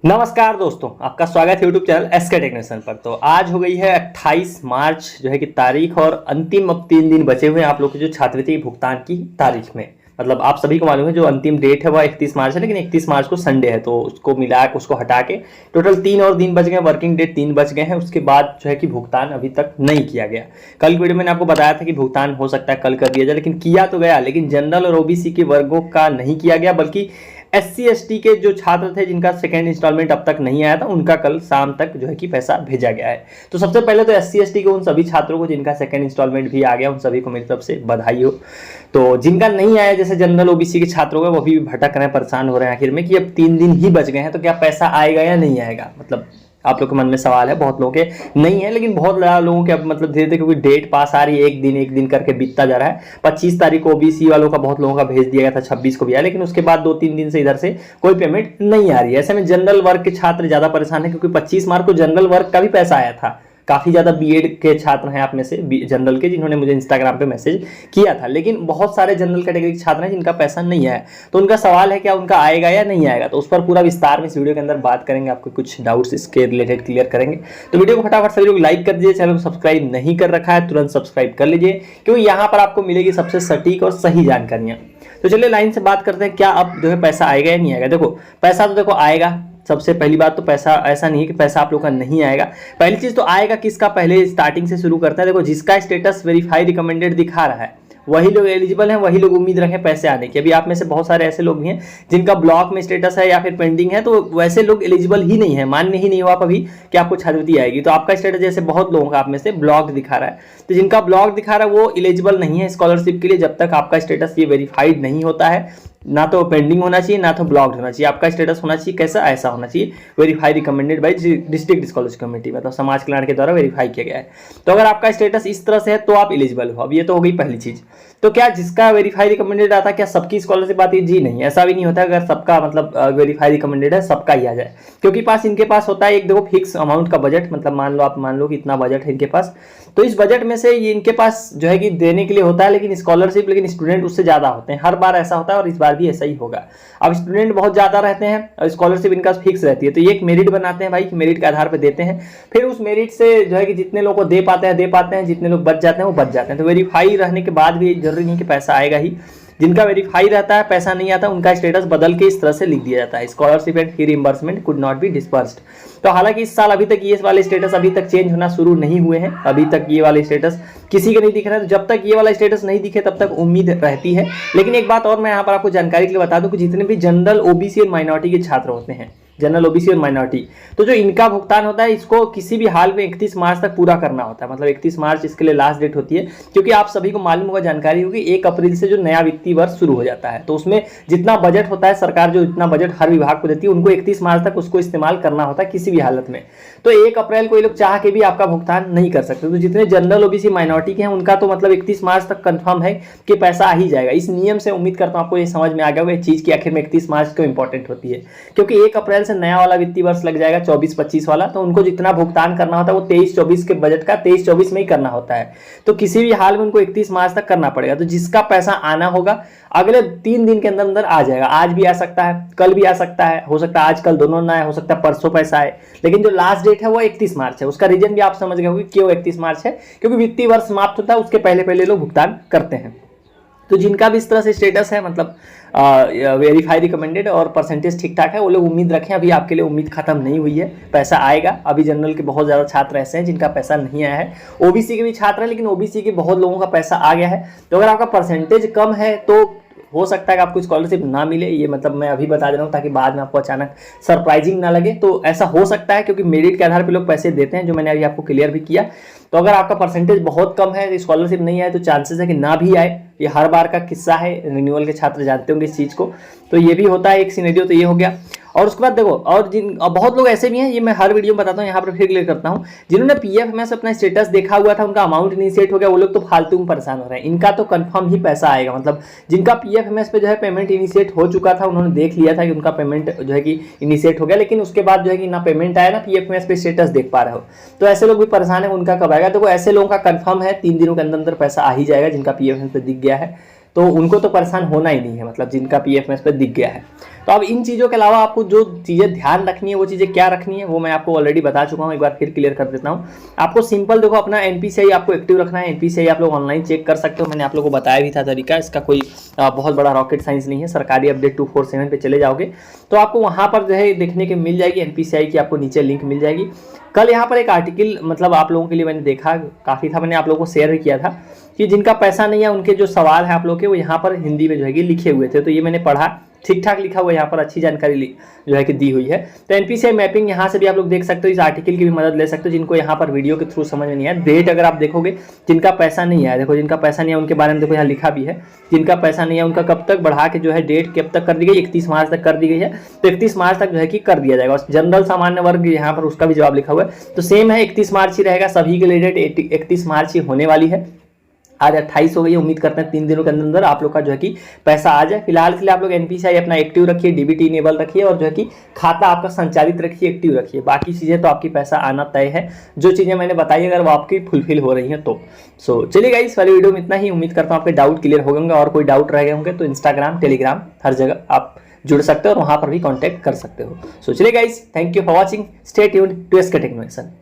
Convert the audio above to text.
नमस्कार दोस्तों, आपका स्वागत है यूट्यूब चैनल एसके टेक्नीशियन पर। तो आज हो गई है 28 मार्च जो है कि तारीख, और अंतिम अब 3 दिन बचे हुए हैं आप लोग के जो छात्रवृत्ति भुगतान की तारीख में। मतलब आप सभी को मालूम है जो अंतिम डेट है वह 31 मार्च है, लेकिन 31 मार्च को संडे है, तो उसको मिला उसको हटा के टोटल 3 और दिन बच गए, वर्किंग डेट 3 बच गए हैं। उसके बाद जो है कि भुगतान अभी तक नहीं किया गया। कल वीडियो मैंने आपको बताया था कि भुगतान हो सकता है कल कर दिया जाए, लेकिन किया तो गया, लेकिन जनरल और ओबीसी के वर्गों का नहीं किया गया, बल्कि एससी एसटी के जो छात्र थे जिनका सेकेंड इंस्टॉलमेंट अब तक नहीं आया था, उनका कल शाम तक जो है कि पैसा भेजा गया है। तो सबसे पहले तो एससी एसटी के उन सभी छात्रों को जिनका सेकेंड इंस्टॉलमेंट भी आ गया, उन सभी को मेरी तरफ से बधाई हो। तो जिनका नहीं आया, जैसे जनरल ओबीसी के छात्रों का, वो भी भटक रहे हैं, परेशान हो रहे हैं आखिर में कि अब 3 दिन ही बच गए हैं, तो क्या पैसा आएगा या नहीं आएगा। मतलब आप लोग के मन में सवाल है, बहुत लोगों के नहीं है, लेकिन बहुत ज़्यादा लोगों के अब मतलब धीरे धीरे, क्योंकि डेट पास आ रही है, एक दिन करके बीतता जा रहा है। 25 तारीख को ओबीसी वालों का बहुत लोगों का भेज दिया गया था, 26 को भी आया, लेकिन उसके बाद 2-3 दिन से इधर से कोई पेमेंट नहीं आ रही है। ऐसे में जनरल वर्ग के छात्र ज़्यादा परेशान है, क्योंकि 25 मार्च को जनरल वर्ग का भी पैसा आया था। काफ़ी ज़्यादा बीएड के छात्र हैं आप में से जनरल के, जिन्होंने मुझे इंस्टाग्राम पे मैसेज किया था, लेकिन बहुत सारे जनरल कैटेगरी के छात्र हैं जिनका पैसा नहीं आया। तो उनका सवाल है क्या उनका आएगा या नहीं आएगा, तो उस पर पूरा विस्तार में इस वीडियो के अंदर बात करेंगे। आपको कुछ डाउट्स इसके रिलेटेड क्लियर करेंगे। तो वीडियो को फटाफट सभी लोग लाइक कर दीजिए, चैनल को सब्सक्राइब नहीं कर रखा है तुरंत सब्सक्राइब कर लीजिए, क्योंकि यहाँ पर आपको मिलेगी सबसे सटीक और सही जानकारियाँ। तो चलिए लाइन से बात करते हैं, क्या अब जो है पैसा आएगा या नहीं आएगा। देखो पैसा तो देखो आएगा। सबसे पहली बात तो पैसा ऐसा नहीं है कि पैसा आप लोग का नहीं आएगा। पहली चीज तो आएगा किसका, पहले स्टार्टिंग से शुरू करते हैं। देखो जिसका स्टेटस वेरीफाई रिकमेंडेड दिखा रहा है वही लोग एलिजिबल हैं, वही लोग उम्मीद रखें पैसे आने की। अभी आप में से बहुत सारे ऐसे लोग भी हैं जिनका ब्लॉक में स्टेटस है या फिर पेंडिंग है, तो वैसे लोग एलिजिबल ही नहीं है, मान्य ही नहीं हुआ आप अभी कि आपको छात्रवृत्ति आएगी। तो आपका स्टेटस जैसे बहुत लोगों का आप में से ब्लॉक दिखा रहा है, तो जिनका ब्लॉक दिखा रहा है वो एलिजिबल नहीं है स्कॉलरशिप के लिए, जब तक आपका स्टेटस ये वेरीफाइड नहीं होता है। ना तो पेंडिंग होना चाहिए, ना तो ब्लॉक्ड होना चाहिए, आपका स्टेटस होना चाहिए कैसा, ऐसा होना चाहिए, verify recommended by district scholarship committee, मतलब समाज कल्याण के द्वारा वेरीफाई किया गया है। तो अगर आपका स्टेटस इस तरह से है तो आप एलिजिबल हो। अब ये तो हो गई पहली चीज। तो क्या जिसका वेरीफाई रिकमेंडेड आता है क्या सबकी स्कॉलरशिप आती है? जी नहीं, ऐसा भी नहीं होता। अगर सबका मतलब वेरीफाई रिकमेंडेड है सबका ही आ जाए, क्योंकि इनके पास होता है एक देखो फिक्स अमाउंट का बजट। मतलब मान लो कि इतना बजट है इनके पास, तो इस बजट में से ये इनके पास जो है कि देने के लिए होता है, लेकिन स्कॉलरशिप, लेकिन स्टूडेंट उससे ज्यादा होते हैं। हर बार ऐसा होता है और इस बार भी ऐसा ही होगा। अब स्टूडेंट बहुत ज्यादा रहते हैं और स्कॉलरशिप इनका फिक्स रहती है, तो ये एक मेरिट बनाते हैं भाई, मेरिट के आधार पर देते हैं। फिर उस मेरिट से जो है कि जितने लोग को दे पाते हैं, जितने लोग बच जाते हैं वो बच जाते हैं। तो वेरीफाई रहने के बाद भी जरूरी नहीं कि पैसा आएगा ही। जिनका वेरीफाई रहता है पैसा नहीं आता, उनका स्टेटस बदल के इस तरह से लिख दिया जाता है, scholarship and fee reimbursement could not be dispersed. तो हालांकि इस साल अभी तक ये वाले स्टेटस अभी तक चेंज होना शुरू नहीं हुए हैं, अभी तक ये वाले स्टेटस किसी के नहीं दिख रहा है। तो जब तक ये वाला स्टेटस नहीं दिखे तब तक उम्मीद रहती है। लेकिन एक बात और मैं यहाँ पर आपको जानकारी के लिए बता दूं कि जितने भी जनरल ओबीसी और माइनॉरिटी के छात्र होते हैं, जनरल ओबीसी और माइनॉरिटी, तो जो इनका भुगतान होता है इसको किसी भी हाल में 31 मार्च तक पूरा करना होता है। मतलब 31 मार्च इसके लिए लास्ट डेट होती है, क्योंकि आप सभी को मालूम होगा, जानकारी होगी, 1 अप्रैल से जो नया वित्तीय वर्ष शुरू हो जाता है, तो उसमें जितना बजट होता है, सरकार जो इतना बजट हर विभाग को देती है, उनको 31 मार्च तक उसको इस्तेमाल करना होता है किसी भी हालत में। तो 1 अप्रैल को ये लोग चाह के भी आपका भुगतान नहीं कर सकते। तो जितने जनरल ओबीसी माइनॉरिटी के हैं उनका तो मतलब 31 मार्च तक कंफर्म है कि पैसा आ ही जाएगा। इस नियम से उम्मीद करता हूं आपको ये समझ में आ गया होगा चीज की आखिर में 31 मार्च क्यों इंपॉर्टेंट होती है, क्योंकि 1 अप्रैल से नया वाला वित्तीय वर्ष लग जाएगा 24-25 वाला, तो उनको जितना भुगतान करना होता है वो 23-24 के बजट का 23-24 में ही करना होता है। तो किसी भी हाल में उनको 31 मार्च तक करना पड़ेगा। तो जिसका पैसा आना होगा अगले 3 दिन के अंदर अंदर आ जाएगा। आज भी आ सकता है, कल भी आ सकता है, हो सकता है आज कल दोनों ना आए, हो सकता है परसों पैसा आए, लेकिन जो लास्ट डेट है वो 31 मार्च है। उसका रीजन भी आप समझ गए होंगे क्यों 31 मार्च है, क्योंकि वित्तीय वर्ष समाप्त होता है उसके पहले पहले लोग भुगतान करते हैं। तो जिनका भी इस तरह से स्टेटस है, मतलब वेरीफाई रिकमेंडेड और परसेंटेज ठीक ठाक है, वो लोग उम्मीद रखें। अभी आपके लिए उम्मीद खत्म नहीं हुई है, पैसा आएगा। अभी जनरल के बहुत ज़्यादा छात्र ऐसे हैं जिनका पैसा नहीं आया है, ओबीसी के भी छात्र हैं, लेकिन ओबीसी के बहुत लोगों का पैसा आ गया है। तो अगर आपका परसेंटेज कम है तो हो सकता है कि आपको स्कॉलरशिप ना मिले। ये मतलब मैं अभी बता दे रहा हूँ ताकि बाद में आपको अचानक सरप्राइजिंग ना लगे। तो ऐसा हो सकता है क्योंकि मेरिट के आधार पे लोग पैसे देते हैं, जो मैंने अभी आपको क्लियर भी किया। तो अगर आपका परसेंटेज बहुत कम है, स्कॉलरशिप नहीं आए, तो चांसेस है कि ना भी आए। ये हर बार का किस्सा है, रिन्यूअल के छात्र जानते होंगे इस चीज़ को। तो ये भी होता है एक सिनेरियो, तो ये हो गया। और उसके बाद देखो, और बहुत लोग ऐसे भी हैं, ये मैं हर वीडियो में बताता हूँ, यहाँ पर फिर क्लियर करता हूँ, जिन्होंने पीएफ में से अपना स्टेटस देखा हुआ था, उनका अमाउंट इनिशिएट हो गया, वो लोग तो फालतू में परेशान हो रहे हैं। इनका तो कंफर्म ही पैसा आएगा। मतलब जिनका पीएफएमएस पे जो है पेमेंट इनिशिएट हो चुका था, उन्होंने देख लिया था कि उनका पेमेंट जो है कि इनिशिएट हो गया, लेकिन उसके बाद जो है कि ना पेमेंट आया ना पीएफएमएस पे स्टेटस देख पा रहे हो, तो ऐसे लोग भी परेशान है, उनका कब आएगा। देखो ऐसे लोगों का कंफर्म है 3 दिनों के अंदर अंदर पैसा आ ही जाएगा, जिनका पीएफएमएस पे दिख गया है। तो उनको तो परेशान होना ही नहीं है, मतलब जिनका PFMS पे दिख गया है। तो अब इन चीज़ों के अलावा आपको जो चीज़ें ध्यान रखनी है वो चीज़ें क्या रखनी है वो मैं आपको ऑलरेडी बता चुका हूँ, एक बार फिर क्लियर कर देता हूँ। आपको सिंपल देखो अपना NPCI आपको एक्टिव रखना है। NPCI आप लोग ऑनलाइन चेक कर सकते हो, मैंने आप लोगों को बताया भी था तरीका, इसका कोई बहुत बड़ा रॉकेट साइंस नहीं है। सरकारी अपडेट 247 पे चले जाओगे तो आपको वहाँ पर जो है देखने के मिल जाएगी NPCI की, आपको नीचे लिंक मिल जाएगी। कल यहाँ पर एक आर्टिकल मतलब आप लोगों के लिए मैंने देखा काफ़ी था, मैंने आप लोगों को शेयर भी किया था कि जिनका पैसा नहीं है उनके जो सवाल है आप लोग के वो यहाँ पर हिंदी में जो है लिखे हुए थे, तो ये मैंने पढ़ा, ठीक ठाक लिखा हुआ है यहाँ पर, अच्छी जानकारी जो है कि दी हुई है। तो NPCI मैपिंग यहाँ से भी आप लोग देख सकते हो, इस आर्टिकल की भी मदद ले सकते हो जिनको यहाँ पर वीडियो के थ्रू समझ में नहीं आया। डेट अगर आप देखोगे जिनका पैसा नहीं आया, देखो जिनका पैसा नहीं है उनके बारे में देखो यहाँ लिखा भी है, जिनका पैसा नहीं है उनका कब तक बढ़ा के जो है डेट कब तक कर दी गई, 31 मार्च तक कर दी गई है। तो 31 मार्च तक जो है कि कर दिया जाएगा। और जनरल सामान्य वर्ग यहाँ पर उसका भी जवाब लिखा हुआ है, तो सेम है 31 मार्च ही रहेगा, सभी के लिए डेट 31 मार्च ही होने वाली है। आज 28 हो गई है, उम्मीद करते हैं 3 दिनों के अंदर अंदर आप लोग का जो है कि पैसा आ जाए। फिलहाल के लिए आप लोग NPCI अपना एक्टिव रखिए, DBT इनेबल रखिए और जो है कि खाता आपका संचालित रखिए, एक्टिव रखिए। बाकी चीज़ें तो आपकी पैसा आना तय है, जो चीज़ें मैंने बताई अगर वो आपकी फुलफिल हो रही हैं तो। चलिए गाइस, वाली वीडियो में इतना ही। उम्मीद करता हूँ आपके डाउट क्लियर हो गए और कोई डाउट रह गए होंगे तो इंस्टाग्राम, टेलीग्राम हर जगह आप जुड़ सकते हो और वहाँ पर भी कॉन्टैक्ट कर सकते हो। चलिए guys, thank you for watching, stay tuned to SK टेक्नोनेशन।